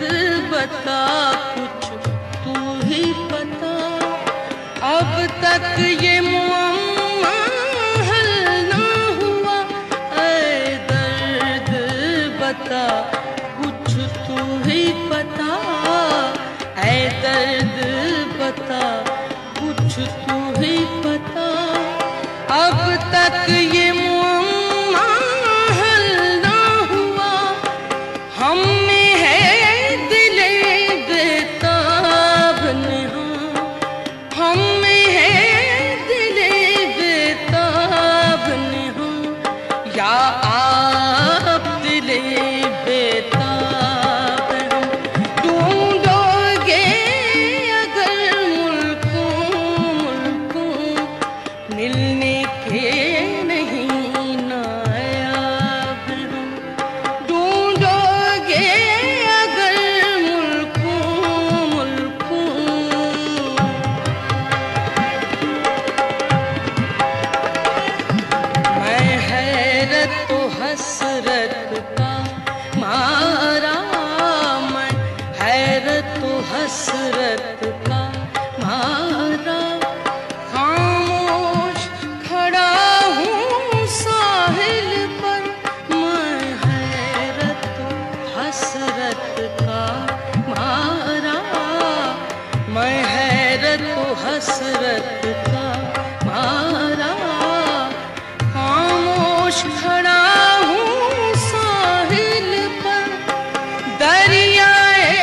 दर्द बता, कुछ तू ही बता। अब तक ये मुअम्मा हल ना हुआ, ऐ दर्द बता, कुछ तू ही बता। ऐ दर्द बता, कुछ तू ही बता। अब तक ये मुअम्मा हल ना हुआ, हम में है दिले बेताब नेहा, हम में है दिले बेताब नेहा। या आप दिले बेताब हम ढूंढोगे अगर मुल्कों मुल्कों, मिलने के नहीं नायाब हम। ढूंढोगे अगर मुल्कों मुल्कों, मैं हैरत तो हसरत का मारा, मैं हैरत तो हसरत का मारा। खामोश खड़ा हूँ साहिल पर, मैं हैरत तो हसरत का मारा। मैं हैरत तो हसरत का मारा। खामोश खड़ा हूँ साहिल पर, दरियाए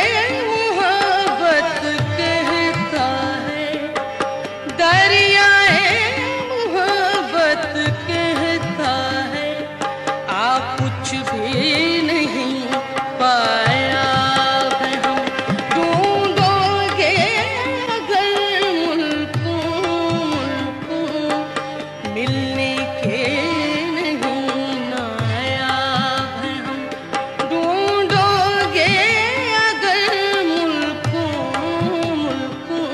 मोहब्बत कहता है, दरियाए मोहब्बत कहता है। आप कुछ भी नहीं पाया है हम, ढूंढोगे अगर मुल्कों मुल्कों, मिलने के नहीं नायाब है हम। ढूंढोगे अगर मुल्कों मुल्कों,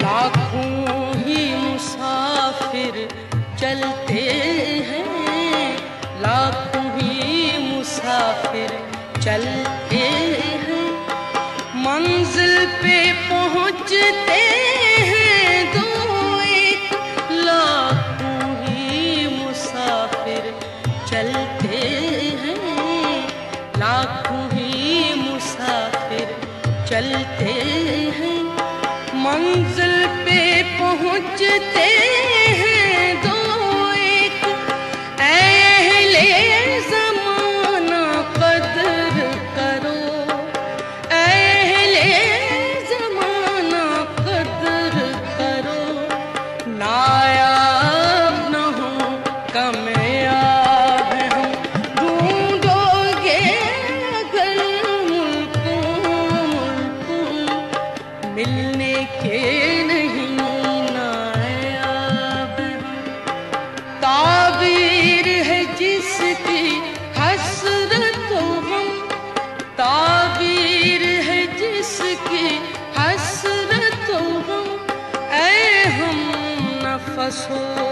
लाखों ही मुसाफिर चलते हैं, लाखों ही मुसाफिर चलते हैं। मंजिल पे पहुंचते हैं दो एक, लाखों ही मुसाफिर चलते हैं। लाखों ही मुसाफिर चलते हैं। मंजिल पे पहुंचते हैं दो एक, अहले ज़माना कदर करो, अहले ज़माना कदर करो। नायाब न हो कामयाब है हम, ढूंढोगे अगर मुल्कों मुल्कों, मिलने के नहीं नायाब हम। ताबीर है जिसकी हसरतों हम, ताबीर है जिसकी हसरतों हम। ऐ हम नफसों